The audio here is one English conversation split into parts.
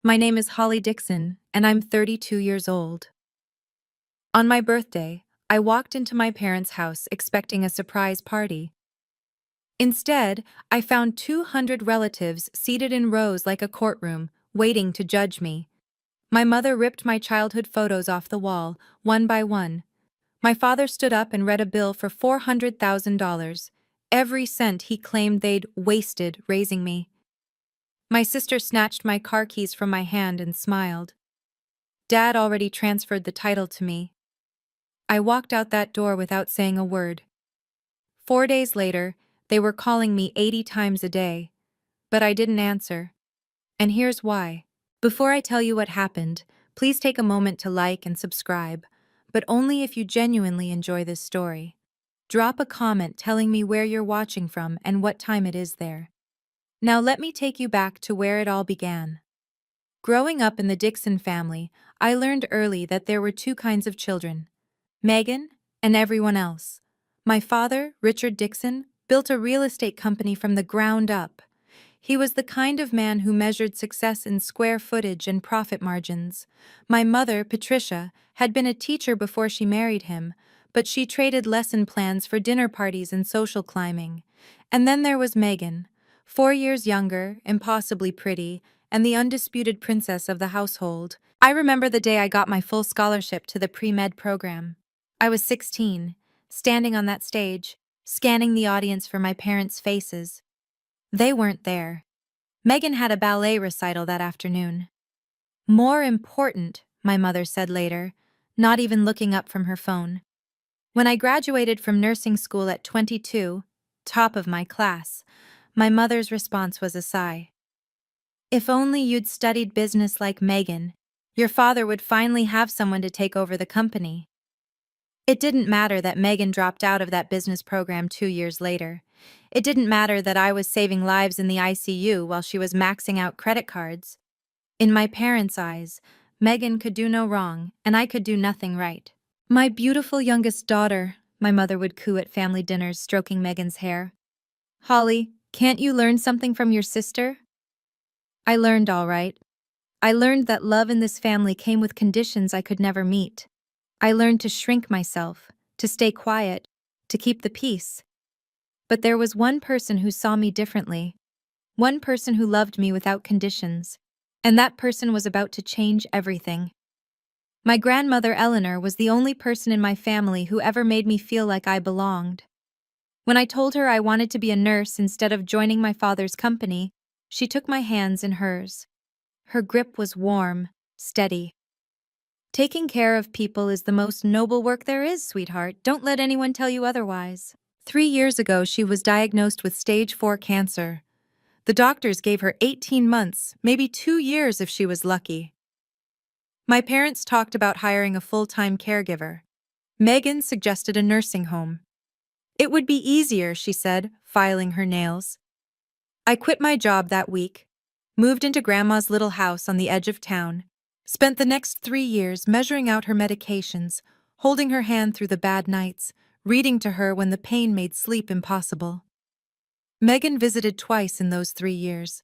My name is Holly Dixon, and I'm 32 years old. On my birthday, I walked into my parents' house expecting a surprise party. Instead, I found 200 relatives seated in rows like a courtroom, waiting to judge me. My mother ripped my childhood photos off the wall, one by one. My father stood up and read a bill for $400,000, every cent he claimed they'd wasted raising me. My sister snatched my car keys from my hand and smiled. Dad already transferred the title to me. I walked out that door without saying a word. 4 days later, they were calling me 80 times a day, but I didn't answer. And here's why. Before I tell you what happened, please take a moment to like and subscribe, but only if you genuinely enjoy this story. Drop a comment telling me where you're watching from and what time it is there. Now let me take you back to where it all began. Growing up in the Dixon family, I learned early that there were two kinds of children: Megan and everyone else. My father, Richard Dixon, built a real estate company from the ground up. He was the kind of man who measured success in square footage and profit margins. My mother, Patricia, had been a teacher before she married him, but she traded lesson plans for dinner parties and social climbing. And then there was Megan, 4 years younger, impossibly pretty, and the undisputed princess of the household. I remember the day I got my full scholarship to the pre-med program. I was 16, standing on that stage, scanning the audience for my parents' faces. They weren't there. Megan had a ballet recital that afternoon. More important, my mother said later, not even looking up from her phone. When I graduated from nursing school at 22, top of my class, my mother's response was a sigh. If only you'd studied business like Megan, your father would finally have someone to take over the company. It didn't matter that Megan dropped out of that business program 2 years later. It didn't matter that I was saving lives in the ICU while she was maxing out credit cards. In my parents' eyes, Megan could do no wrong, and I could do nothing right. My beautiful youngest daughter, my mother would coo at family dinners, stroking Megan's hair. Holly, can't you learn something from your sister? I learned all right. I learned that love in this family came with conditions I could never meet. I learned to shrink myself, to stay quiet, to keep the peace. But there was one person who saw me differently, one person who loved me without conditions, and that person was about to change everything. My grandmother Eleanor was the only person in my family who ever made me feel like I belonged. When I told her I wanted to be a nurse instead of joining my father's company, she took my hands in hers. Her grip was warm, steady. Taking care of people is the most noble work there is, sweetheart. Don't let anyone tell you otherwise. 3 years ago, she was diagnosed with stage 4 cancer. The doctors gave her 18 months, maybe 2 years if she was lucky. My parents talked about hiring a full-time caregiver. Megan suggested a nursing home. It would be easier, she said, filing her nails. I quit my job that week, moved into Grandma's little house on the edge of town, spent the next 3 years measuring out her medications, holding her hand through the bad nights, reading to her when the pain made sleep impossible. Megan visited twice in those 3 years.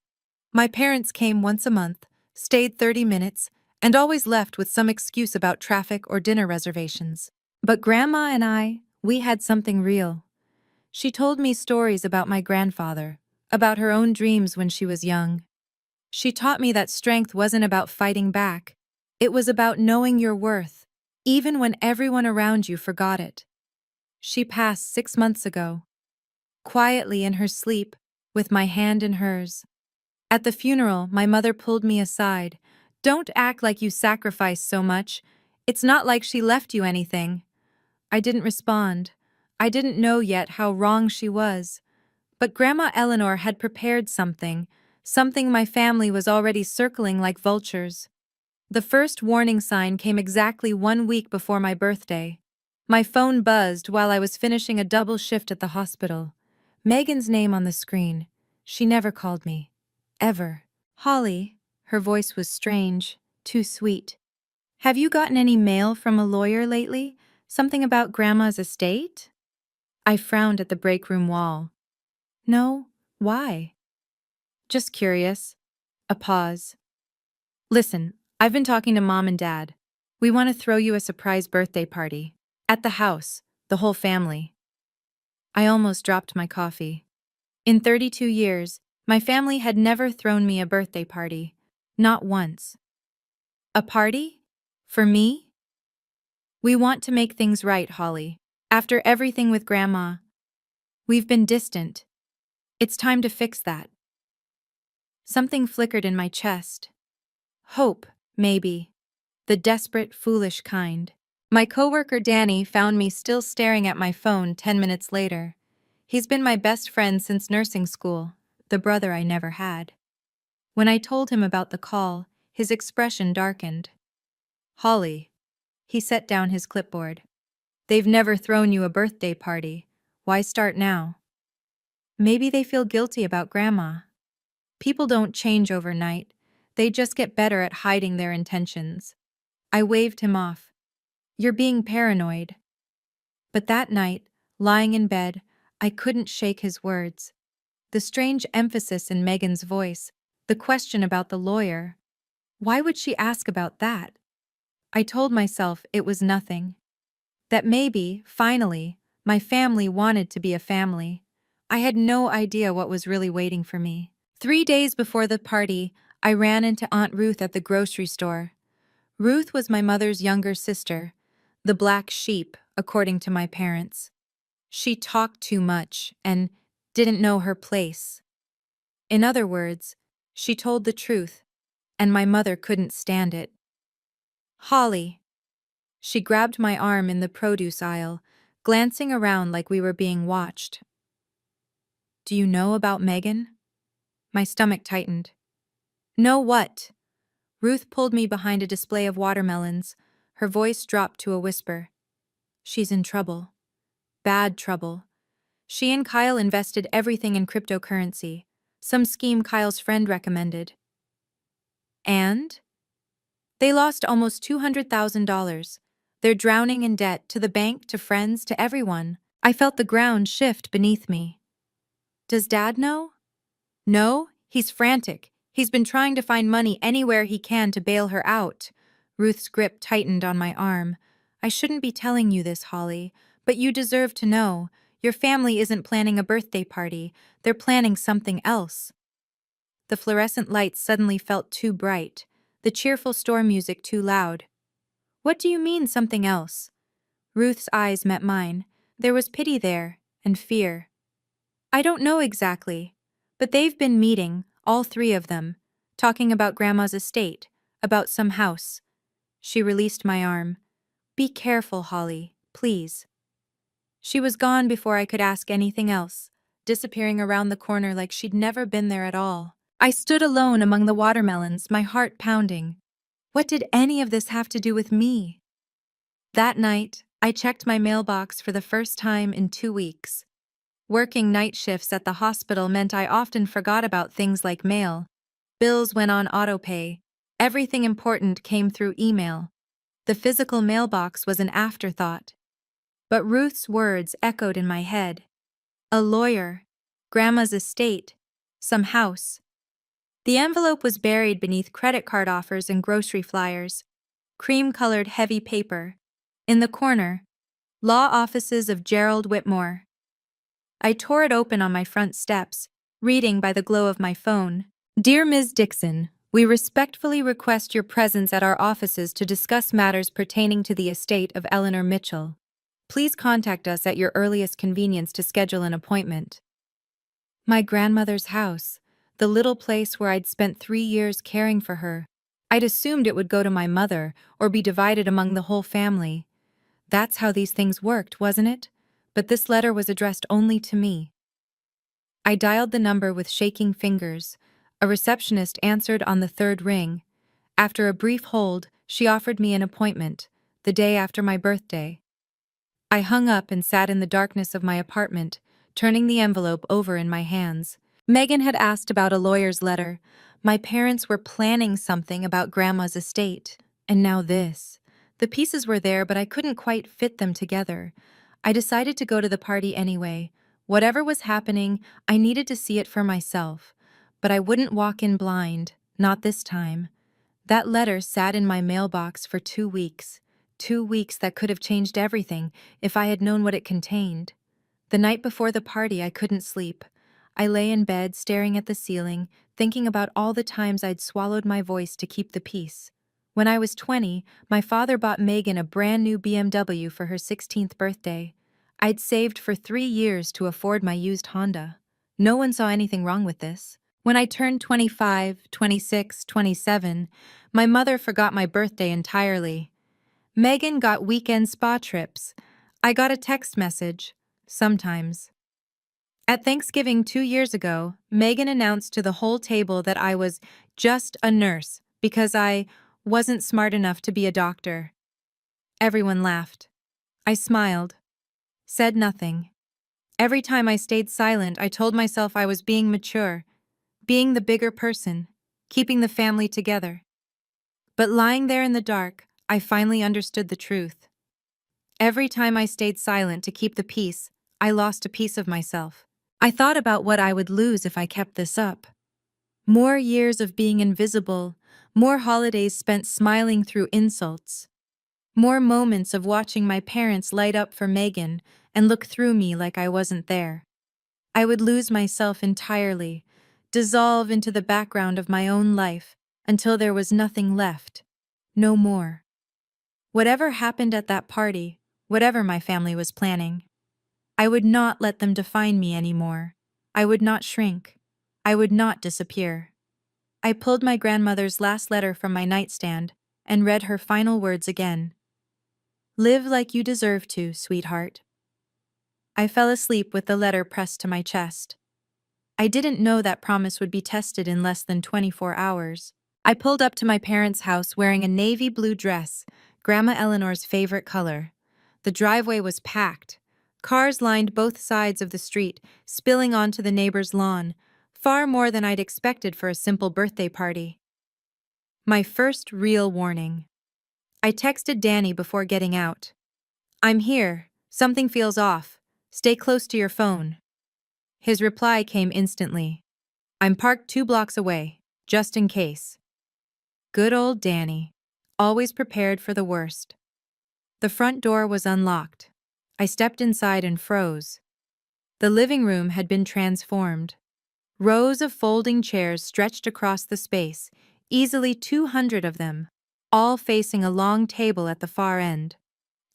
My parents came once a month, stayed 30 minutes, and always left with some excuse about traffic or dinner reservations. But Grandma and we had something real. She told me stories about my grandfather, about her own dreams when she was young. She taught me that strength wasn't about fighting back. It was about knowing your worth, even when everyone around you forgot it. She passed 6 months ago, quietly in her sleep, with my hand in hers. At the funeral, my mother pulled me aside. Don't act like you sacrificed so much. It's not like she left you anything. I didn't respond. I didn't know yet how wrong she was. But Grandma Eleanor had prepared something my family was already circling like vultures. The first warning sign came exactly 1 week before my birthday. My phone buzzed while I was finishing a double shift at the hospital. Megan's name on the screen. She never called me. Ever. Holly. Her voice was strange, too sweet. Have you gotten any mail from a lawyer lately? Something about Grandma's estate? I frowned at the break room wall. No, why? Just curious. A pause. Listen, I've been talking to Mom and Dad. We want to throw you a surprise birthday party. At the house, the whole family. I almost dropped my coffee. In 32 years, my family had never thrown me a birthday party. Not once. A party? For me? We want to make things right, Holly. After everything with Grandma, we've been distant. It's time to fix that. Something flickered in my chest. Hope, maybe. The desperate, foolish kind. My coworker Danny found me still staring at my phone 10 minutes later. He's been my best friend since nursing school, the brother I never had. When I told him about the call, his expression darkened. Holly. He set down his clipboard. They've never thrown you a birthday party. Why start now? Maybe they feel guilty about Grandma. People don't change overnight. They just get better at hiding their intentions. I waved him off. You're being paranoid. But that night, lying in bed, I couldn't shake his words. The strange emphasis in Megan's voice, the question about the lawyer. Why would she ask about that? I told myself it was nothing. That maybe, finally, my family wanted to be a family. I had no idea what was really waiting for me. 3 days before the party, I ran into Aunt Ruth at the grocery store. Ruth was my mother's younger sister, the black sheep, according to my parents. She talked too much and didn't know her place. In other words, she told the truth, and my mother couldn't stand it. Holly. She grabbed my arm in the produce aisle, glancing around like we were being watched. Do you know about Megan? My stomach tightened. Know what? Ruth pulled me behind a display of watermelons. Her voice dropped to a whisper. She's in trouble. Bad trouble. She and Kyle invested everything in cryptocurrency, some scheme Kyle's friend recommended. And? They lost almost $200,000. They're drowning in debt, to the bank, to friends, to everyone. I felt the ground shift beneath me. Does Dad know? No, he's frantic. He's been trying to find money anywhere he can to bail her out. Ruth's grip tightened on my arm. I shouldn't be telling you this, Holly, but you deserve to know. Your family isn't planning a birthday party. They're planning something else. The fluorescent lights suddenly felt too bright, the cheerful store music too loud. What do you mean, something else? Ruth's eyes met mine. There was pity there, and fear. I don't know exactly, but they've been meeting, all three of them, talking about Grandma's estate, about some house. She released my arm. Be careful, Holly, please. She was gone before I could ask anything else, disappearing around the corner like she'd never been there at all. I stood alone among the watermelons, my heart pounding. What did any of this have to do with me? That night, I checked my mailbox for the first time in 2 weeks. Working night shifts at the hospital meant I often forgot about things like mail. Bills went on autopay. Everything important came through email. The physical mailbox was an afterthought. But Ruth's words echoed in my head. A lawyer, Grandma's estate, some house. The envelope was buried beneath credit card offers and grocery flyers. Cream-colored heavy paper. In the corner, Law Offices of Gerald Whitmore. I tore it open on my front steps, reading by the glow of my phone. Dear Ms. Dixon, we respectfully request your presence at our offices to discuss matters pertaining to the estate of Eleanor Mitchell. Please contact us at your earliest convenience to schedule an appointment. My grandmother's house, the little place where I'd spent 3 years caring for her. I'd assumed it would go to my mother or be divided among the whole family. That's how these things worked, wasn't it? But this letter was addressed only to me. I dialed the number with shaking fingers. A receptionist answered on the third ring. After a brief hold, she offered me an appointment, the day after my birthday. I hung up and sat in the darkness of my apartment, turning the envelope over in my hands. Megan had asked about a lawyer's letter. My parents were planning something about Grandma's estate. And now this. The pieces were there, but I couldn't quite fit them together. I decided to go to the party anyway. Whatever was happening, I needed to see it for myself. But I wouldn't walk in blind, not this time. That letter sat in my mailbox for 2 weeks. 2 weeks that could have changed everything if I had known what it contained. The night before the party, I couldn't sleep. I lay in bed, staring at the ceiling, thinking about all the times I'd swallowed my voice to keep the peace. When I was 20, my father bought Megan a brand new BMW for her 16th birthday. I'd saved for 3 years to afford my used Honda. No one saw anything wrong with this. When I turned 25, 26, 27, my mother forgot my birthday entirely. Megan got weekend spa trips. I got a text message. Sometimes. At Thanksgiving 2 years ago, Megan announced to the whole table that I was just a nurse because I wasn't smart enough to be a doctor. Everyone laughed. I smiled, said nothing. Every time I stayed silent, I told myself I was being mature, being the bigger person, keeping the family together. But lying there in the dark, I finally understood the truth. Every time I stayed silent to keep the peace, I lost a piece of myself. I thought about what I would lose if I kept this up. More years of being invisible, more holidays spent smiling through insults, more moments of watching my parents light up for Megan and look through me like I wasn't there. I would lose myself entirely, dissolve into the background of my own life until there was nothing left, no more. Whatever happened at that party, whatever my family was planning, I would not let them define me anymore. I would not shrink. I would not disappear. I pulled my grandmother's last letter from my nightstand and read her final words again. Live like you deserve to, sweetheart. I fell asleep with the letter pressed to my chest. I didn't know that promise would be tested in less than 24 hours. I pulled up to my parents' house wearing a navy blue dress, Grandma Eleanor's favorite color. The driveway was packed. Cars lined both sides of the street, spilling onto the neighbor's lawn, far more than I'd expected for a simple birthday party. My first real warning. I texted Danny before getting out. I'm here. Something feels off. Stay close to your phone. His reply came instantly. I'm parked 2 blocks away, just in case. Good old Danny. Always prepared for the worst. The front door was unlocked. I stepped inside and froze. The living room had been transformed. Rows of folding chairs stretched across the space, easily 200 of them, all facing a long table at the far end.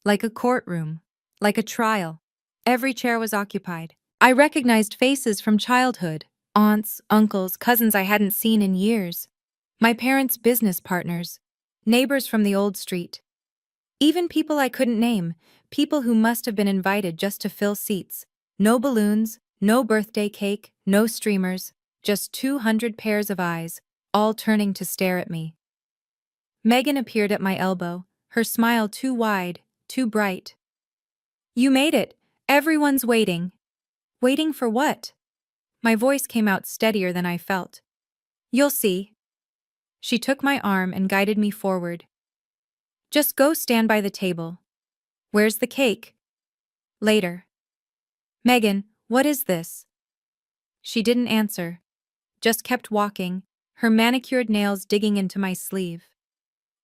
Like a courtroom, like a trial. Every chair was occupied. I recognized faces from childhood, aunts, uncles, cousins I hadn't seen in years. My parents' business partners, neighbors from the old street. Even people I couldn't name, people who must have been invited just to fill seats. No balloons, no birthday cake, no streamers, just 200 pairs of eyes, all turning to stare at me. Megan appeared at my elbow, her smile too wide, too bright. You made it. Everyone's waiting. Waiting for what? My voice came out steadier than I felt. You'll see. She took my arm and guided me forward. Just go stand by the table. Where's the cake? Later. Megan, what is this? She didn't answer, just kept walking, her manicured nails digging into my sleeve.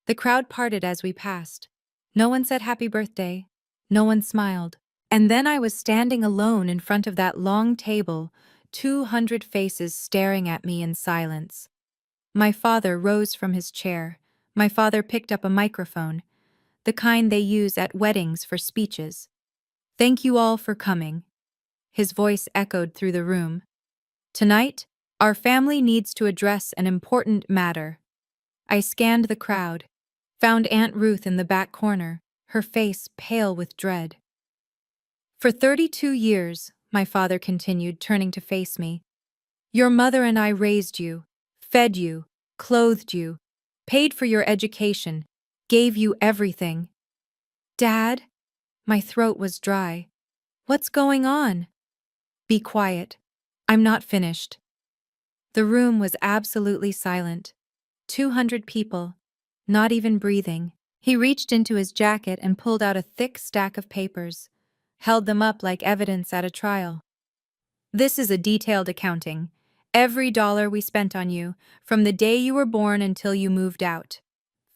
The crowd parted as we passed. No one said happy birthday. No one smiled. And then I was standing alone in front of that long table, 200 faces staring at me in silence. My father rose from his chair. My father picked up a microphone, the kind they use at weddings for speeches. Thank you all for coming. His voice echoed through the room. Tonight, our family needs to address an important matter. I scanned the crowd, found Aunt Ruth in the back corner, her face pale with dread. For 32 years, my father continued, turning to face me, your mother and I raised you, fed you, clothed you, paid for your education, gave you everything. Dad? My throat was dry. What's going on? Be quiet. I'm not finished. The room was absolutely silent. 200 people, not even breathing. He reached into his jacket and pulled out a thick stack of papers, held them up like evidence at a trial. This is a detailed accounting. Every dollar we spent on you, from the day you were born until you moved out.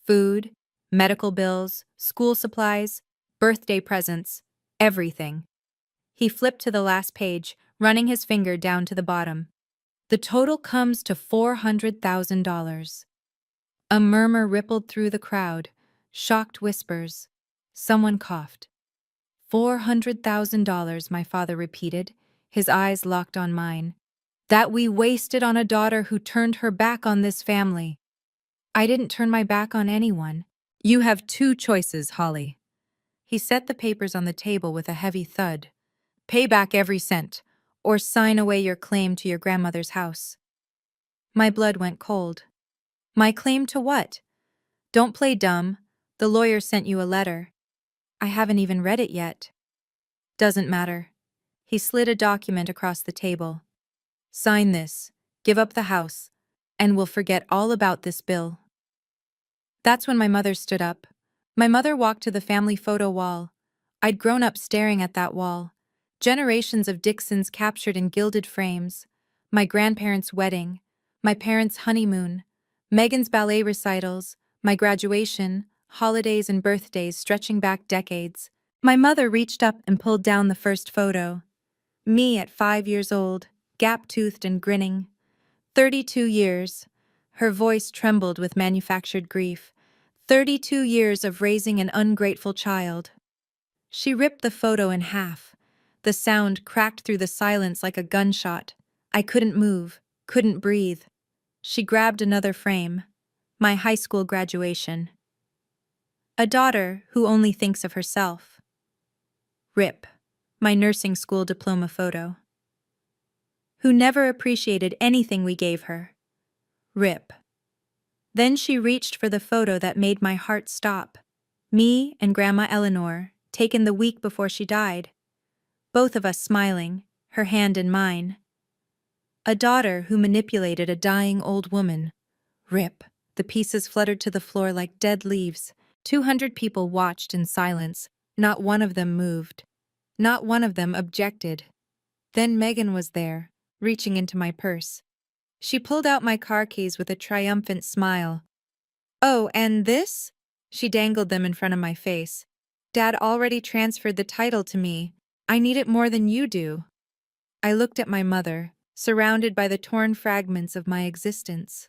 Food, medical bills, school supplies, birthday presents, everything. He flipped to the last page, running his finger down to the bottom. The total comes to $400,000. A murmur rippled through the crowd, shocked whispers. Someone coughed. $400,000, my father repeated, his eyes locked on mine. That we wasted on a daughter who turned her back on this family. I didn't turn my back on anyone. You have two choices, Holly. He set the papers on the table with a heavy thud. Pay back every cent, or sign away your claim to your grandmother's house. My blood went cold. My claim to what? Don't play dumb. The lawyer sent you a letter. I haven't even read it yet. Doesn't matter. He slid a document across the table. Sign this, give up the house, and we'll forget all about this bill. That's when my mother stood up. My mother walked to the family photo wall. I'd grown up staring at that wall. Generations of Dixons captured in gilded frames. My grandparents' wedding, my parents' honeymoon, Megan's ballet recitals, my graduation, holidays and birthdays stretching back decades. My mother reached up and pulled down the first photo. Me at 5 years old, gap-toothed and grinning. 32 years. Her voice trembled with manufactured grief. 32 years of raising an ungrateful child. She ripped the photo in half. The sound cracked through the silence like a gunshot. I couldn't move, couldn't breathe. She grabbed another frame. My high school graduation. A daughter who only thinks of herself. Rip. My nursing school diploma photo. Who never appreciated anything we gave her. Rip. Then she reached for the photo that made my heart stop. Me and Grandma Eleanor, taken the week before she died. Both of us smiling, her hand in mine. A daughter who manipulated a dying old woman. Rip. The pieces fluttered to the floor like dead leaves. 200 people watched in silence. Not one of them moved. Not one of them objected. Then Megan was there, reaching into my purse. She pulled out my car keys with a triumphant smile. Oh, and this? She dangled them in front of my face. Dad already transferred the title to me. I need it more than you do. I looked at my mother, surrounded by the torn fragments of my existence.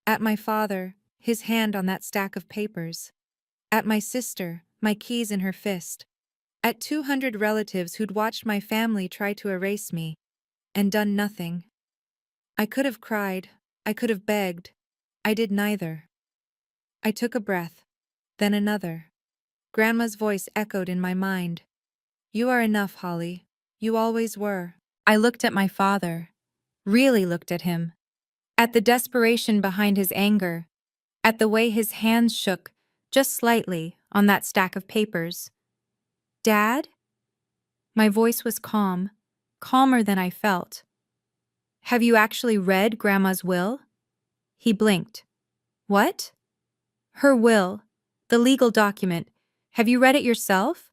At my father, his hand on that stack of papers. At my sister, my keys in her fist. At 200 relatives who'd watched my family try to erase me, and done nothing. I could have cried, I could have begged. I did neither. I took a breath, then another. Grandma's voice echoed in my mind. You are enough, Holly. You always were. I looked at my father, really looked at him. At the desperation behind his anger, at the way his hands shook, just slightly, on that stack of papers. Dad? My voice was calm, calmer than I felt. Have you actually read Grandma's will? He blinked. What? Her will, the legal document. Have you read it yourself?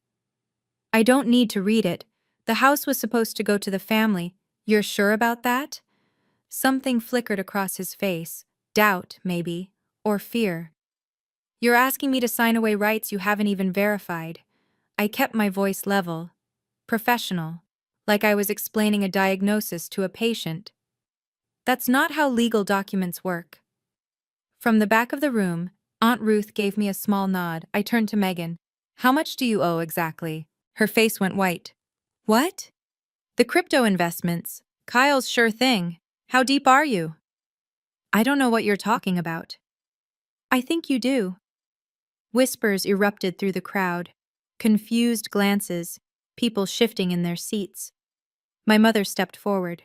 I don't need to read it. The house was supposed to go to the family. You're sure about that? Something flickered across his face. Doubt, maybe, or fear. You're asking me to sign away rights you haven't even verified. I kept my voice level, professional, like I was explaining a diagnosis to a patient. That's not how legal documents work. From the back of the room, Aunt Ruth gave me a small nod. I turned to Megan. How much do you owe exactly? Her face went white. What? The crypto investments. Kyle's sure thing. How deep are you? I don't know what you're talking about. I think you do. Whispers erupted through the crowd. Confused glances, people shifting in their seats. My mother stepped forward.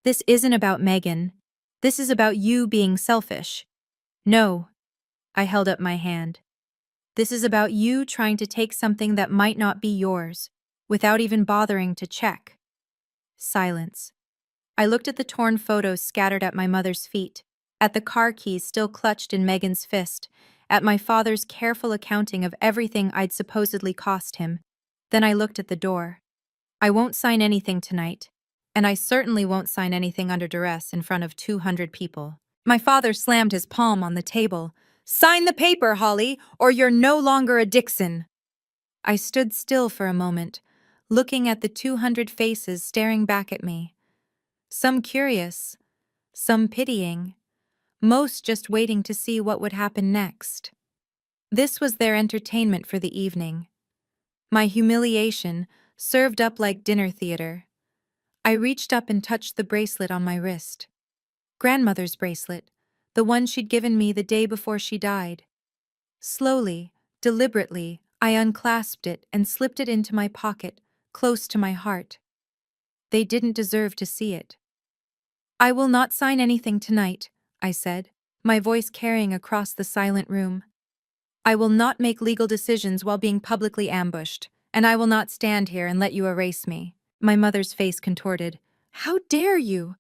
This isn't about Megan. This is about you being selfish. No. I held up my hand. This is about you trying to take something that might not be yours, without even bothering to check. Silence. I looked at the torn photos scattered at my mother's feet, at the car keys still clutched in Megan's fist, at my father's careful accounting of everything I'd supposedly cost him. Then I looked at the door. I won't sign anything tonight. And I certainly won't sign anything under duress in front of 200 people. My father slammed his palm on the table. Sign the paper, Holly, or you're no longer a Dixon. I stood still for a moment, looking at the 200 faces staring back at me. Some curious, some pitying, most just waiting to see what would happen next. This was their entertainment for the evening. My humiliation served up like dinner theater. I reached up and touched the bracelet on my wrist. Grandmother's bracelet, the one she'd given me the day before she died. Slowly, deliberately, I unclasped it and slipped it into my pocket, close to my heart. They didn't deserve to see it. I will not sign anything tonight, I said, my voice carrying across the silent room. I will not make legal decisions while being publicly ambushed, and I will not stand here and let you erase me. My mother's face contorted. How dare you?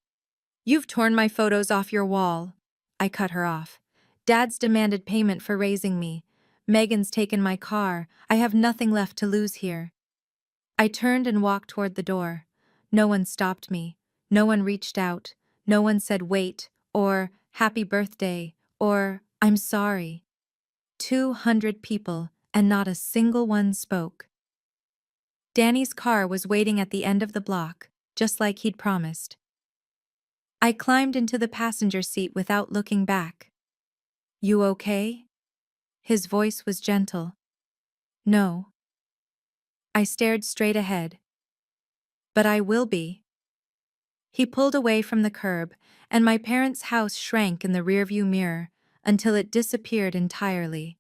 You've torn my photos off your wall. I cut her off. Dad's demanded payment for raising me. Megan's taken my car. I have nothing left to lose here. I turned and walked toward the door. No one stopped me. No one reached out. No one said wait, or happy birthday, or I'm sorry. 200 people, and not a single one spoke. Danny's car was waiting at the end of the block, just like he'd promised. I climbed into the passenger seat without looking back. You okay? His voice was gentle. No. I stared straight ahead. But I will be. He pulled away from the curb, and my parents' house shrank in the rearview mirror until it disappeared entirely.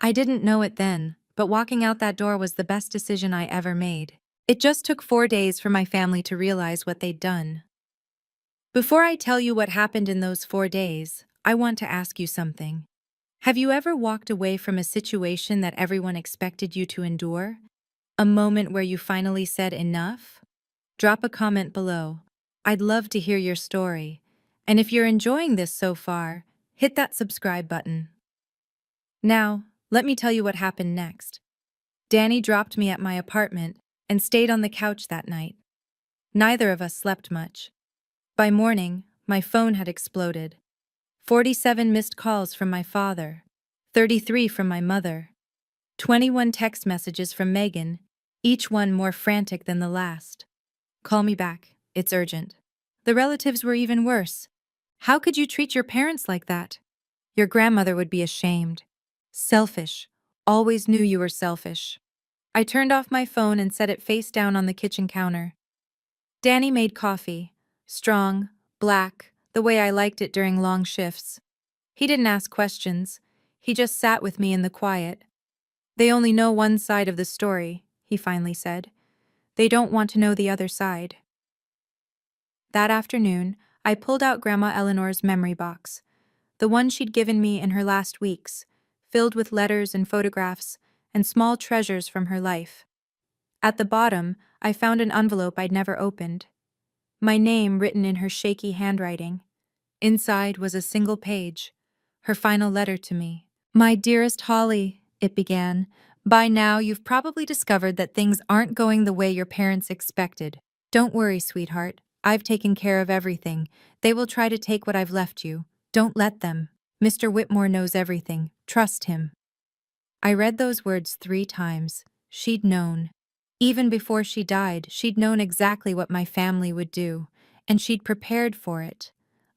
I didn't know it then, but walking out that door was the best decision I ever made. It just took 4 days for my family to realize what they'd done. Before I tell you what happened in those 4 days, I want to ask you something. Have you ever walked away from a situation that everyone expected you to endure? A moment where you finally said enough? Drop a comment below. I'd love to hear your story. And if you're enjoying this so far, hit that subscribe button. Now, let me tell you what happened next. Danny dropped me at my apartment and stayed on the couch that night. Neither of us slept much. By morning, my phone had exploded. 47 missed calls from my father, 33 from my mother, 21 text messages from Megan, each one more frantic than the last. Call me back, it's urgent. The relatives were even worse. How could you treat your parents like that? Your grandmother would be ashamed. Selfish. Always knew you were selfish. I turned off my phone and set it face down on the kitchen counter. Danny made coffee. Strong, black, the way I liked it during long shifts. He didn't ask questions. He just sat with me in the quiet. They only know one side of the story, he finally said. They don't want to know the other side. That afternoon, I pulled out Grandma Eleanor's memory box, the one she'd given me in her last weeks, filled with letters and photographs and small treasures from her life. At the bottom, I found an envelope I'd never opened. My name written in her shaky handwriting. Inside was a single page, her final letter to me. My dearest Holly, it began, by now you've probably discovered that things aren't going the way your parents expected. Don't worry, sweetheart. I've taken care of everything. They will try to take what I've left you. Don't let them. Mr. Whitmore knows everything. Trust him. I read those words 3 times. She'd known. Even before she died, she'd known exactly what my family would do, and she'd prepared for it.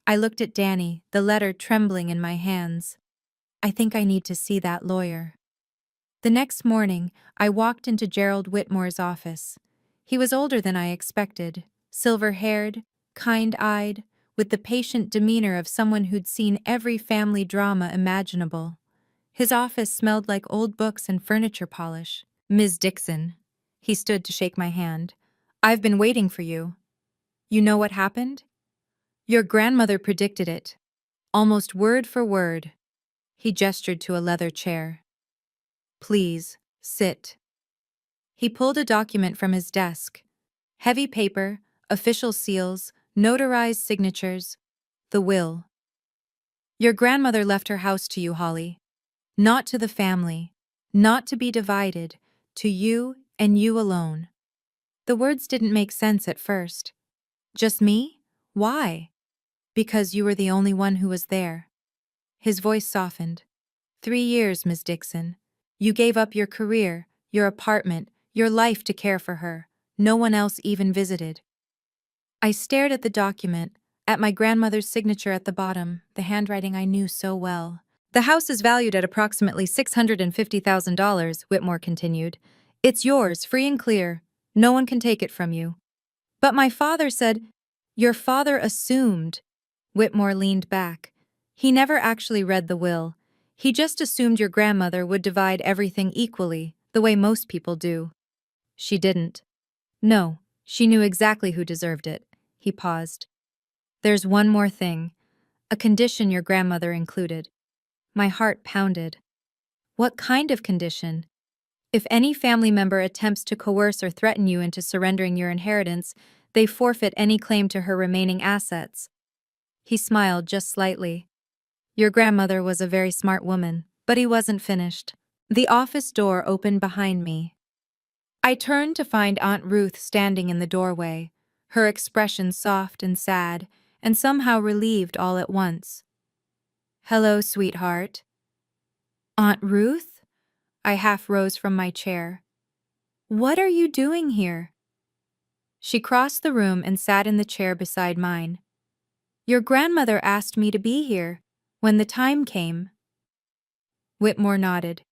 I looked at Danny, the letter trembling in my hands. I think I need to see that lawyer. The next morning, I walked into Gerald Whitmore's office. He was older than I expected, silver-haired, kind-eyed, with the patient demeanor of someone who'd seen every family drama imaginable. His office smelled like old books and furniture polish. Ms. Dixon. He stood to shake my hand. I've been waiting for you. You know what happened? Your grandmother predicted it. Almost word for word. He gestured to a leather chair. Please, sit. He pulled a document from his desk. Heavy paper, official seals, notarized signatures. The will. Your grandmother left her house to you, Holly. Not to the family. Not to be divided. To you and you alone. The words didn't make sense at first. Just me? Why? Because you were the only one who was there. His voice softened. 3 years, Miss Dixon. You gave up your career, your apartment, your life to care for her. No one else even visited. I stared at the document, at my grandmother's signature at the bottom, the handwriting I knew so well. The house is valued at approximately $650,000, Whitmore continued. It's yours, free and clear. No one can take it from you. But my father said, your father assumed. Whitmore leaned back. He never actually read the will. He just assumed your grandmother would divide everything equally, the way most people do. She didn't. No, she knew exactly who deserved it. He paused. There's one more thing. A condition your grandmother included. My heart pounded. What kind of condition? If any family member attempts to coerce or threaten you into surrendering your inheritance, they forfeit any claim to her remaining assets. He smiled just slightly. Your grandmother was a very smart woman, but he wasn't finished. The office door opened behind me. I turned to find Aunt Ruth standing in the doorway, her expression soft and sad, and somehow relieved all at once. Hello, sweetheart. Aunt Ruth? I half rose from my chair. What are you doing here? She crossed the room and sat in the chair beside mine. Your grandmother asked me to be here when the time came. Whitmore nodded.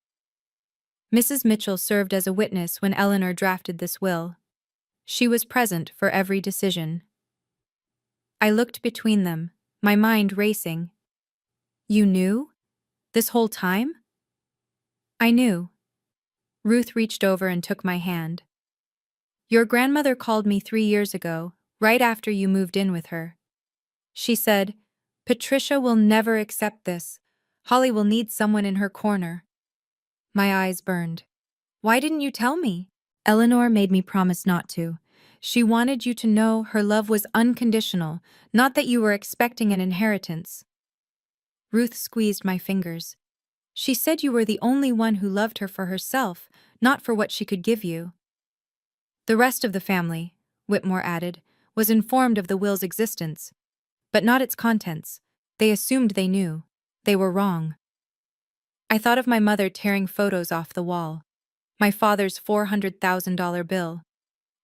Mrs. Mitchell served as a witness when Eleanor drafted this will. She was present for every decision. I looked between them, my mind racing. You knew? This whole time? I knew. Ruth reached over and took my hand. Your grandmother called me 3 years ago, right after you moved in with her. She said, Patricia will never accept this. Holly will need someone in her corner. My eyes burned. Why didn't you tell me? Eleanor made me promise not to. She wanted you to know her love was unconditional, not that you were expecting an inheritance. Ruth squeezed my fingers. She said you were the only one who loved her for herself, not for what she could give you. The rest of the family, Whitmore added, was informed of the will's existence, but not its contents. They assumed they knew. They were wrong. I thought of my mother tearing photos off the wall, my father's $400,000 bill,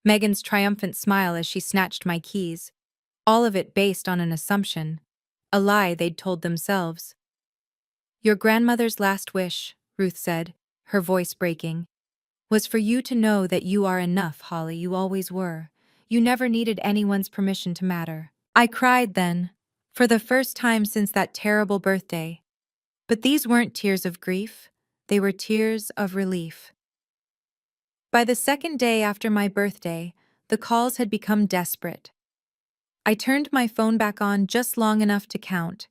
Megan's triumphant smile as she snatched my keys, all of it based on an assumption, a lie they'd told themselves. Your grandmother's last wish, Ruth said, her voice breaking, was for you to know that you are enough, Holly, you always were. You never needed anyone's permission to matter. I cried then, for the first time since that terrible birthday. But these weren't tears of grief, they were tears of relief. By the second day after my birthday, the calls had become desperate. I turned my phone back on just long enough to count.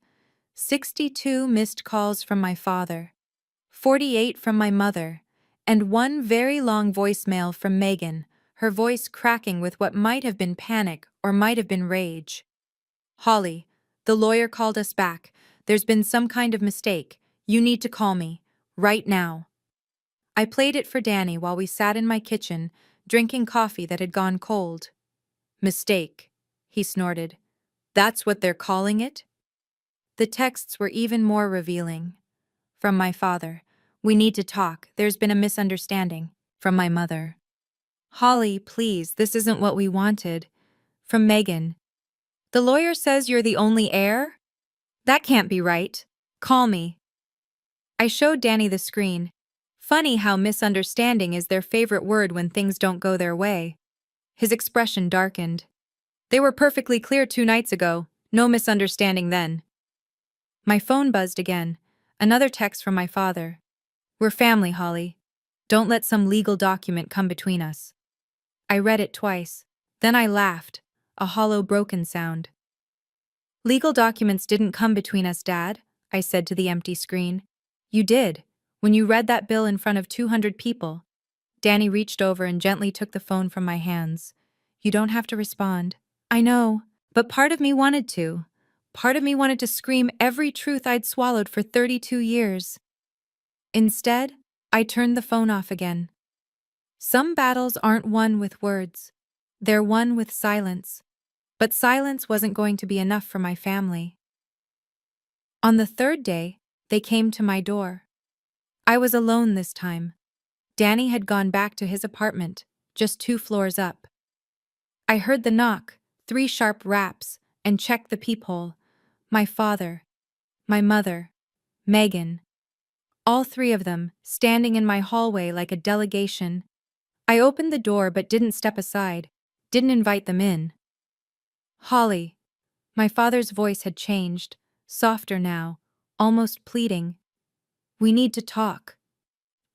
62 missed calls from my father, 48 from my mother, and one very long voicemail from Megan, her voice cracking with what might have been panic or might have been rage. Holly, the lawyer called us back. There's been some kind of mistake. You need to call me, right now. I played it for Danny while we sat in my kitchen, drinking coffee that had gone cold. Mistake, he snorted. That's what they're calling it? The texts were even more revealing. From my father, we need to talk, there's been a misunderstanding. From my mother, Holly, please, this isn't what we wanted. From Megan, the lawyer says you're the only heir? That can't be right. Call me. I showed Danny the screen. Funny how misunderstanding is their favorite word when things don't go their way. His expression darkened. They were perfectly clear 2 nights ago. No misunderstanding then. My phone buzzed again. Another text from my father. We're family, Holly. Don't let some legal document come between us. I read it twice. Then I laughed, a hollow, broken sound. Legal documents didn't come between us, Dad, I said to the empty screen. You did, when you read that bill in front of 200 people. Danny reached over and gently took the phone from my hands. You don't have to respond. I know, but part of me wanted to. Part of me wanted to scream every truth I'd swallowed for 32 years. Instead, I turned the phone off again. Some battles aren't won with words. They're one with silence. But silence wasn't going to be enough for my family. On the third day, they came to my door. I was alone this time. Danny had gone back to his apartment, just 2 floors up. I heard the knock, 3 sharp raps, and checked the peephole. My father, my mother, Megan, all 3 of them, standing in my hallway like a delegation. I opened the door but didn't step aside, didn't invite them in. Holly. My father's voice had changed, softer now, almost pleading. We need to talk.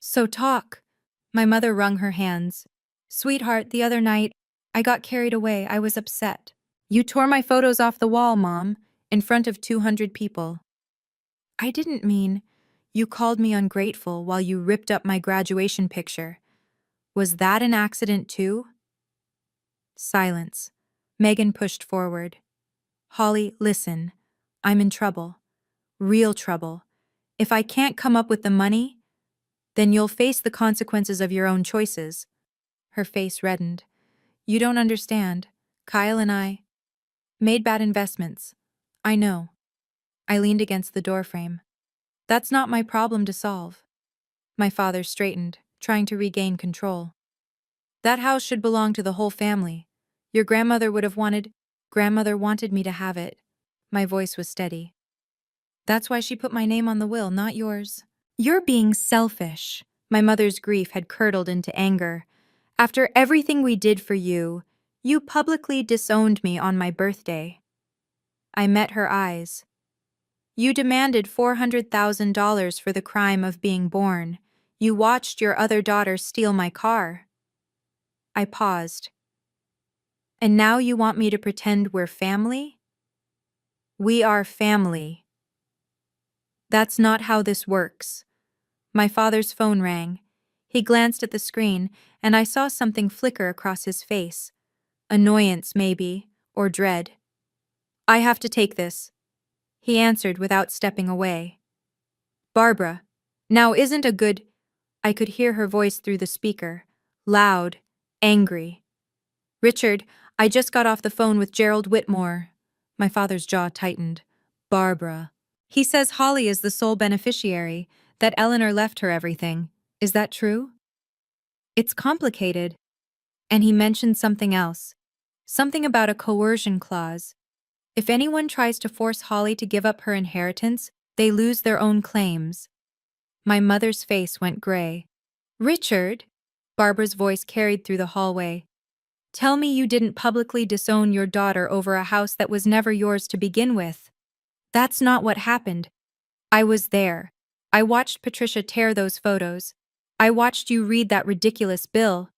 So talk. My mother wrung her hands. Sweetheart, the other night, I got carried away. I was upset. You tore my photos off the wall, Mom, in front of 200 people. I didn't mean. You called me ungrateful while you ripped up my graduation picture. Was that an accident too? Silence. Megan pushed forward. Holly, listen. I'm in trouble. Real trouble. If I can't come up with the money, then you'll face the consequences of your own choices. Her face reddened. You don't understand. Kyle and I made bad investments. I know. I leaned against the doorframe. That's not my problem to solve. My father straightened, trying to regain control. That house should belong to the whole family. Your grandmother would have wanted. Grandmother wanted me to have it. My voice was steady. That's why she put my name on the will, not yours. You're being selfish. My mother's grief had curdled into anger. After everything we did for you, you publicly disowned me on my birthday. I met her eyes. You demanded $400,000 for the crime of being born. You watched your other daughter steal my car. I paused. And now you want me to pretend we're family? We are family. That's not how this works. My father's phone rang. He glanced at the screen, and I saw something flicker across his face. Annoyance, maybe, or dread. I have to take this, he answered without stepping away. Barbara, now isn't a good. I could hear her voice through the speaker, loud, angry. Richard, I just got off the phone with Gerald Whitmore. My father's jaw tightened. Barbara. He says Holly is the sole beneficiary, that Eleanor left her everything. Is that true? It's complicated. And he mentioned something else. Something about a coercion clause. If anyone tries to force Holly to give up her inheritance, they lose their own claims. My mother's face went gray. Richard? Barbara's voice carried through the hallway. Tell me you didn't publicly disown your daughter over a house that was never yours to begin with. That's not what happened. I was there. I watched Patricia tear those photos. I watched you read that ridiculous bill.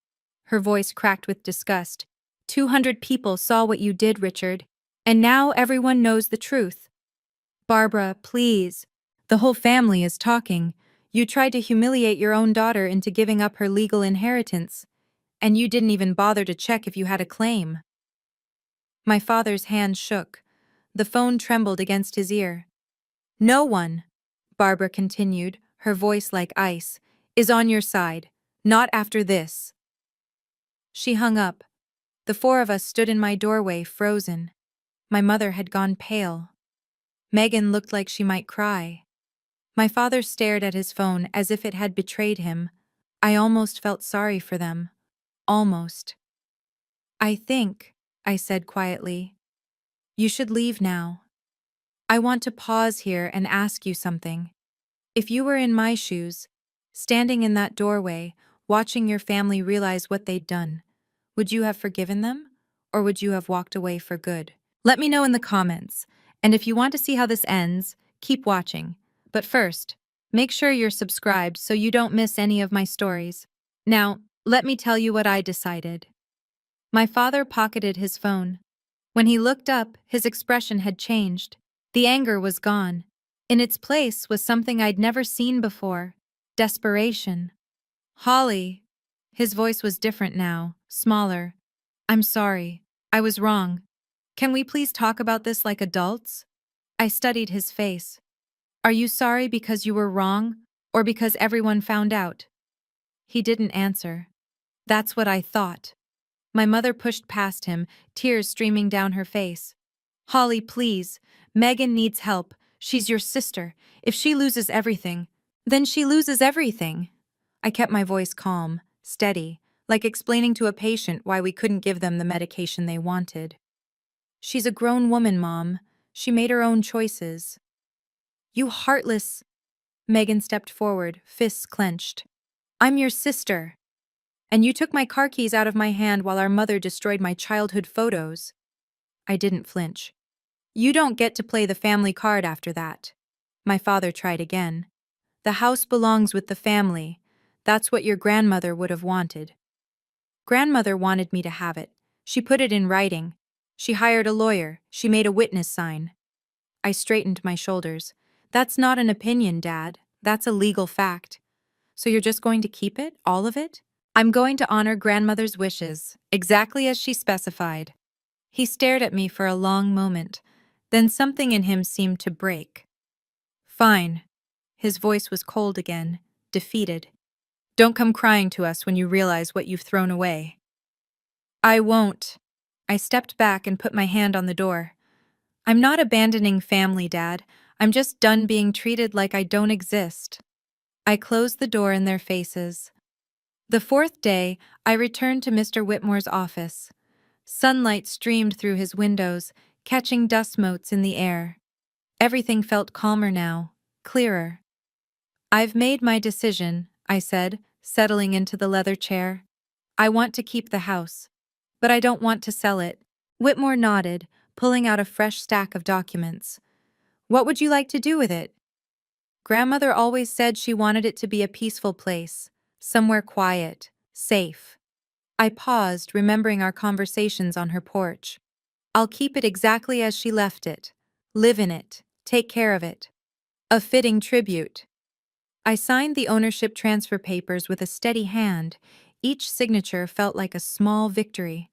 Her voice cracked with disgust. 200 people saw what you did, Richard. And now everyone knows the truth. Barbara, please. The whole family is talking. You tried to humiliate your own daughter into giving up her legal inheritance. And you didn't even bother to check if you had a claim. My father's hand shook. The phone trembled against his ear. No one, Barbara continued, her voice like ice, is on your side. Not after this. She hung up. The 4 of us stood in my doorway, frozen. My mother had gone pale. Megan looked like she might cry. My father stared at his phone as if it had betrayed him. I almost felt sorry for them. Almost. I think, I said quietly, you should leave now. I want to pause here and ask you something. If you were in my shoes, standing in that doorway, watching your family realize what they'd done, would you have forgiven them, or would you have walked away for good? Let me know in the comments, and if you want to see how this ends, keep watching. But first, make sure you're subscribed so you don't miss any of my stories. Now, let me tell you what I decided. My father pocketed his phone. When he looked up, his expression had changed. The anger was gone. In its place was something I'd never seen before. Desperation. Holly. His voice was different now, smaller. I'm sorry. I was wrong. Can we please talk about this like adults? I studied his face. Are you sorry because you were wrong, or because everyone found out? He didn't answer. That's what I thought. My mother pushed past him, tears streaming down her face. Holly, please. Megan needs help. She's your sister. If she loses everything, then she loses everything. I kept my voice calm, steady, like explaining to a patient why we couldn't give them the medication they wanted. She's a grown woman, Mom. She made her own choices. You heartless. Megan stepped forward, fists clenched. I'm your sister. And you took my car keys out of my hand while our mother destroyed my childhood photos. I didn't flinch. You don't get to play the family card after that. My father tried again. The house belongs with the family. That's what your grandmother would have wanted. Grandmother wanted me to have it. She put it in writing. She hired a lawyer. She made a witness sign. I straightened my shoulders. That's not an opinion, Dad. That's a legal fact. So you're just going to keep it, all of it? I'm going to honor grandmother's wishes, exactly as she specified. He stared at me for a long moment. Then something in him seemed to break. Fine. His voice was cold again, defeated. Don't come crying to us when you realize what you've thrown away. I won't. I stepped back and put my hand on the door. I'm not abandoning family, Dad. I'm just done being treated like I don't exist. I closed the door in their faces. The fourth day, I returned to Mr. Whitmore's office. Sunlight streamed through his windows, catching dust motes in the air. Everything felt calmer now, clearer. I've made my decision, I said, settling into the leather chair. I want to keep the house, but I don't want to sell it. Whitmore nodded, pulling out a fresh stack of documents. What would you like to do with it? Grandmother always said she wanted it to be a peaceful place, somewhere quiet, safe. I paused, remembering our conversations on her porch. I'll keep it exactly as she left it. Live in it. Take care of it. A fitting tribute. I signed the ownership transfer papers with a steady hand. Each signature felt like a small victory.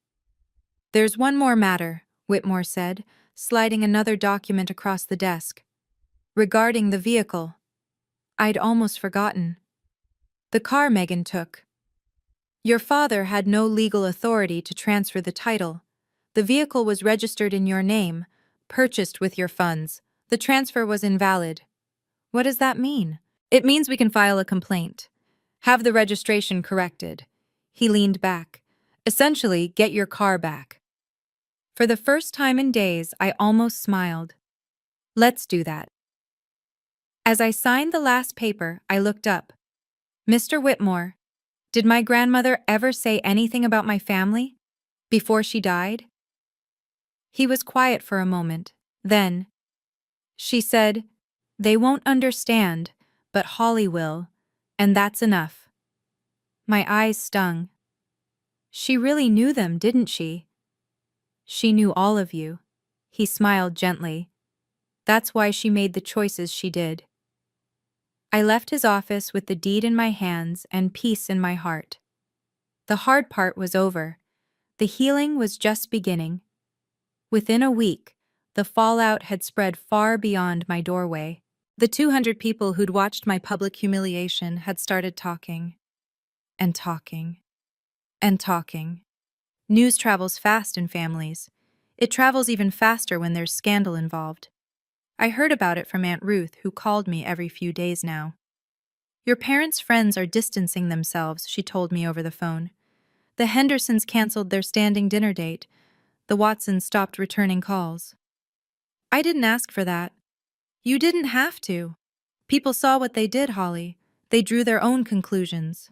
There's one more matter, Whitmore said, sliding another document across the desk. Regarding the vehicle. I'd almost forgotten. The car Megan took. Your father had no legal authority to transfer the title. The vehicle was registered in your name, purchased with your funds. The transfer was invalid. What does that mean? It means we can file a complaint. Have the registration corrected. He leaned back. Essentially, get your car back. For the first time in days, I almost smiled. Let's do that. As I signed the last paper, I looked up. Mr. Whitmore, did my grandmother ever say anything about my family? Before she died? He was quiet for a moment. Then, she said, they won't understand, but Holly will, and that's enough. My eyes stung. She really knew them, didn't she? She knew all of you. He smiled gently. That's why she made the choices she did. I left his office with the deed in my hands and peace in my heart. The hard part was over. The healing was just beginning. Within a week, the fallout had spread far beyond my doorway. The 200 people who'd watched my public humiliation had started talking. And talking. And talking. News travels fast in families. It travels even faster when there's scandal involved. I heard about it from Aunt Ruth, who called me every few days now. Your parents' friends are distancing themselves, she told me over the phone. The Hendersons canceled their standing dinner date. The Watsons stopped returning calls. I didn't ask for that. You didn't have to. People saw what they did, Holly. They drew their own conclusions.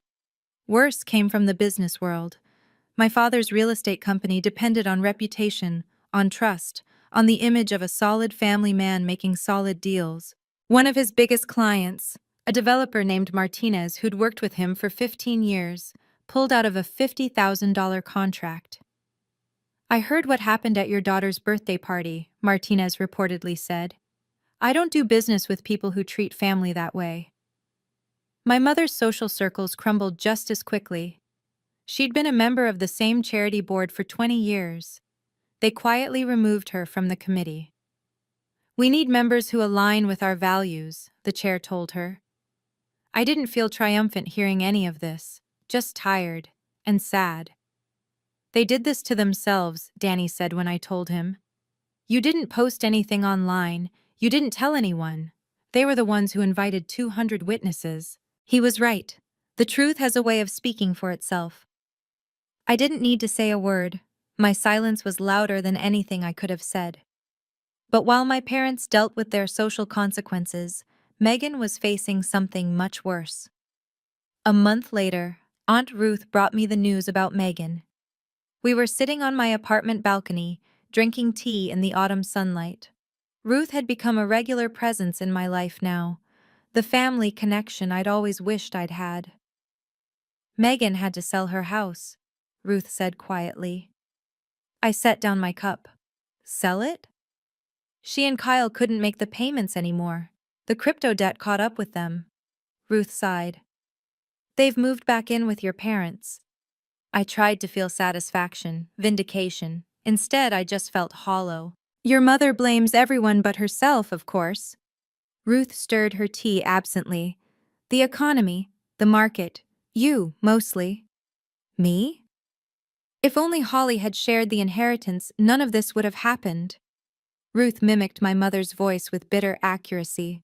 Worse came from the business world. My father's real estate company depended on reputation, on trust, on the image of a solid family man making solid deals. One of his biggest clients, a developer named Martinez who'd worked with him for 15 years, pulled out of a $50,000 contract. I heard what happened at your daughter's birthday party, Martinez reportedly said. I don't do business with people who treat family that way. My mother's social circles crumbled just as quickly. She'd been a member of the same charity board for 20 years. They quietly removed her from the committee. We need members who align with our values, the chair told her. I didn't feel triumphant hearing any of this, just tired and sad. They did this to themselves, Danny said when I told him. You didn't post anything online. You didn't tell anyone. They were the ones who invited 200 witnesses. He was right. The truth has a way of speaking for itself. I didn't need to say a word. My silence was louder than anything I could have said. But while my parents dealt with their social consequences, Megan was facing something much worse. A month later, Aunt Ruth brought me the news about Megan. We were sitting on my apartment balcony, drinking tea in the autumn sunlight. Ruth had become a regular presence in my life now, the family connection I'd always wished I'd had. Megan had to sell her house, Ruth said quietly. I set down my cup. Sell it? She and Kyle couldn't make the payments anymore. The crypto debt caught up with them. Ruth sighed. They've moved back in with your parents. I tried to feel satisfaction, vindication. Instead, I just felt hollow. Your mother blames everyone but herself, of course. Ruth stirred her tea absently. The economy, the market, you, mostly. Me? If only Holly had shared the inheritance, none of this would have happened. Ruth mimicked my mother's voice with bitter accuracy.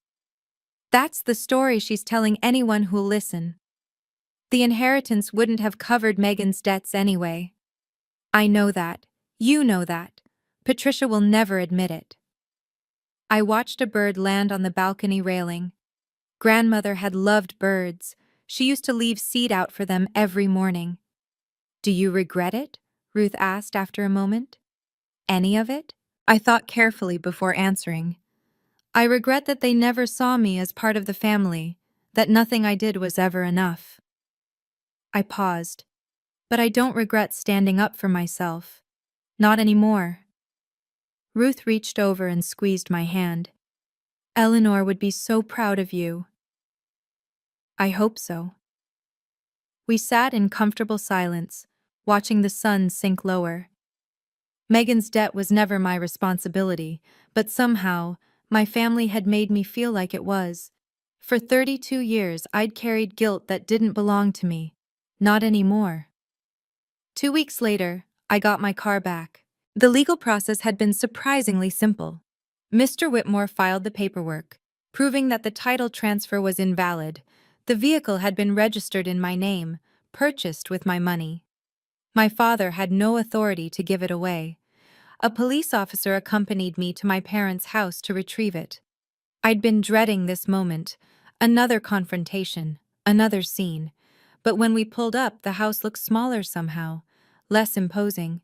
That's the story she's telling anyone who'll listen. The inheritance wouldn't have covered Megan's debts anyway. I know that. You know that. Patricia will never admit it. I watched a bird land on the balcony railing. Grandmother had loved birds. She used to leave seed out for them every morning. Do you regret it? Ruth asked after a moment. Any of it? I thought carefully before answering. I regret that they never saw me as part of the family, that nothing I did was ever enough. I paused. But I don't regret standing up for myself. Not anymore. Ruth reached over and squeezed my hand. Eleanor would be so proud of you. I hope so. We sat in comfortable silence, watching the sun sink lower. Megan's debt was never my responsibility, but somehow, my family had made me feel like it was. For 32 years, I'd carried guilt that didn't belong to me. Not anymore. 2 weeks later, I got my car back. The legal process had been surprisingly simple. Mr. Whitmore filed the paperwork, proving that the title transfer was invalid. The vehicle had been registered in my name, purchased with my money. My father had no authority to give it away. A police officer accompanied me to my parents' house to retrieve it. I'd been dreading this moment, another confrontation, another scene. But when we pulled up, the house looked smaller somehow, less imposing.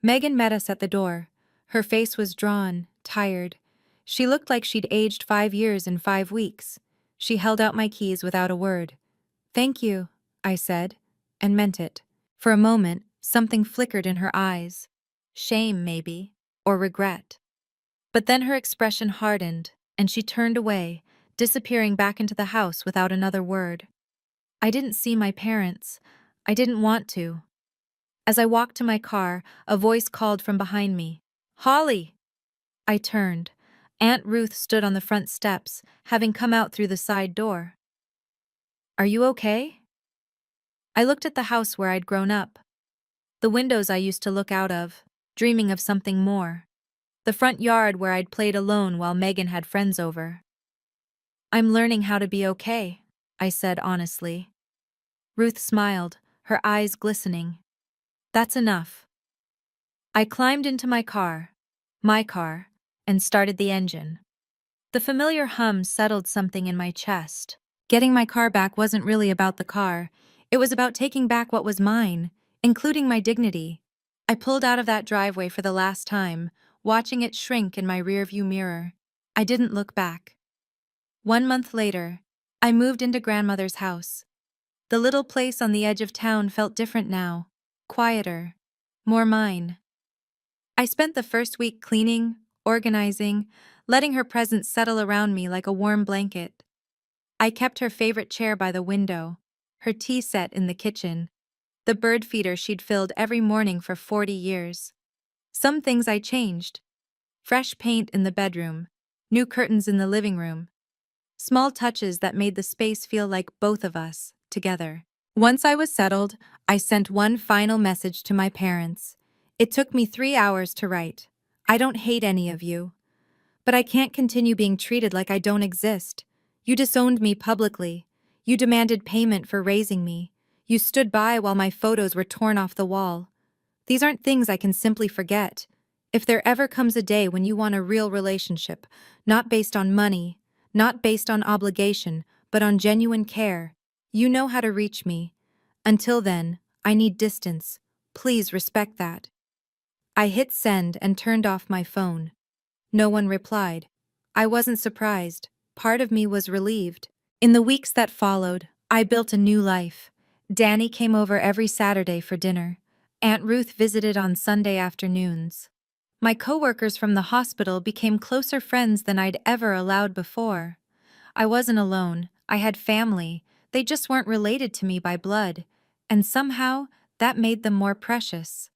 Megan met us at the door. Her face was drawn, tired. She looked like she'd aged 5 years in 5 weeks. She held out my keys without a word. Thank you, I said, and meant it. For a moment, something flickered in her eyes. Shame, maybe, or regret. But then her expression hardened, and she turned away, disappearing back into the house without another word. I didn't see my parents. I didn't want to. As I walked to my car, a voice called from behind me. Holly! I turned. Aunt Ruth stood on the front steps, having come out through the side door. Are you okay? I looked at the house where I'd grown up. The windows I used to look out of, dreaming of something more. The front yard where I'd played alone while Megan had friends over. I'm learning how to be okay, I said honestly. Ruth smiled, her eyes glistening. That's enough. I climbed into my car, and started the engine. The familiar hum settled something in my chest. Getting my car back wasn't really about the car. It was about taking back what was mine, including my dignity. I pulled out of that driveway for the last time, watching it shrink in my rearview mirror. I didn't look back. 1 month later, I moved into grandmother's house. The little place on the edge of town felt different now, quieter, more mine. I spent the first week cleaning, organizing, letting her presence settle around me like a warm blanket. I kept her favorite chair by the window, her tea set in the kitchen, the bird feeder she'd filled every morning for 40 years. Some things I changed. Fresh paint in the bedroom, new curtains in the living room. Small touches that made the space feel like both of us, together. Once I was settled, I sent one final message to my parents. It took me 3 hours to write. I don't hate any of you, but I can't continue being treated like I don't exist. You disowned me publicly. You demanded payment for raising me. You stood by while my photos were torn off the wall. These aren't things I can simply forget. If there ever comes a day when you want a real relationship, not based on money, not based on obligation, but on genuine care, you know how to reach me. Until then, I need distance. Please respect that. I hit send and turned off my phone. No one replied. I wasn't surprised. Part of me was relieved. In the weeks that followed, I built a new life. Danny came over every Saturday for dinner. Aunt Ruth visited on Sunday afternoons. My coworkers from the hospital became closer friends than I'd ever allowed before. I wasn't alone. I had family. They just weren't related to me by blood. And somehow, that made them more precious.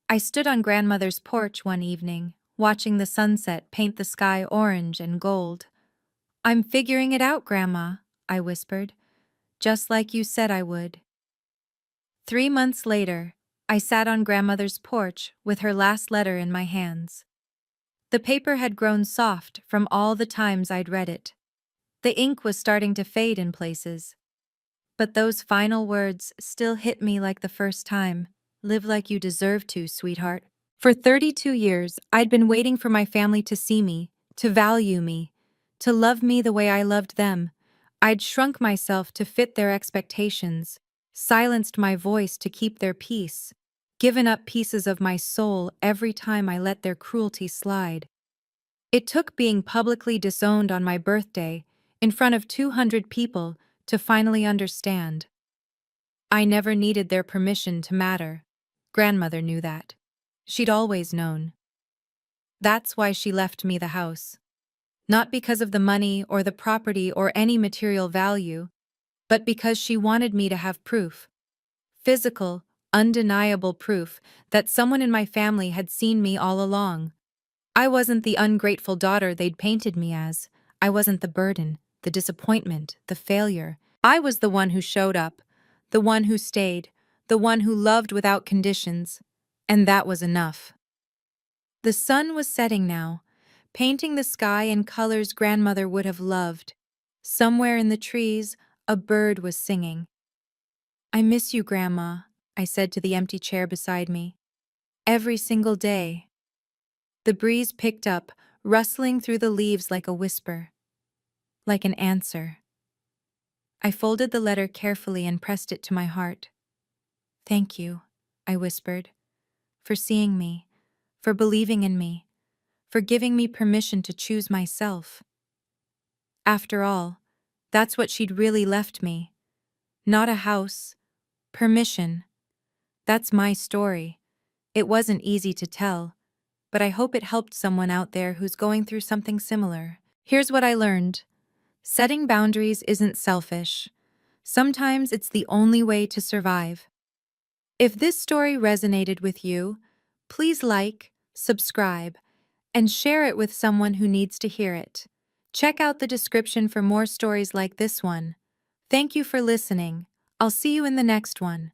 I stood on grandmother's porch one evening, watching the sunset paint the sky orange and gold. I'm figuring it out, Grandma, I whispered, just like you said I would. 3 months later, I sat on grandmother's porch with her last letter in my hands. The paper had grown soft from all the times I'd read it. The ink was starting to fade in places. But those final words still hit me like the first time. Live like you deserve to, sweetheart. For 32 years, I'd been waiting for my family to see me, to value me, to love me the way I loved them. I'd shrunk myself to fit their expectations, silenced my voice to keep their peace, given up pieces of my soul every time I let their cruelty slide. It took being publicly disowned on my birthday, in front of 200 people, to finally understand. I never needed their permission to matter. Grandmother knew that. She'd always known. That's why she left me the house. Not because of the money or the property or any material value, but because she wanted me to have proof. Physical, undeniable proof that someone in my family had seen me all along. I wasn't the ungrateful daughter they'd painted me as. I wasn't the burden, the disappointment, the failure. I was the one who showed up, the one who stayed, the one who loved without conditions. And that was enough. The sun was setting now, painting the sky in colors grandmother would have loved. Somewhere in the trees, a bird was singing. I miss you, Grandma, I said to the empty chair beside me. Every single day. The breeze picked up, rustling through the leaves like a whisper. Like an answer. I folded the letter carefully and pressed it to my heart. Thank you, I whispered, for seeing me, for believing in me, for giving me permission to choose myself. After all, that's what she'd really left me. Not a house. Permission. That's my story. It wasn't easy to tell, but I hope it helped someone out there who's going through something similar. Here's what I learned. Setting boundaries isn't selfish. Sometimes it's the only way to survive. If this story resonated with you, please like, subscribe, and share it with someone who needs to hear it. Check out the description for more stories like this one. Thank you for listening. I'll see you in the next one.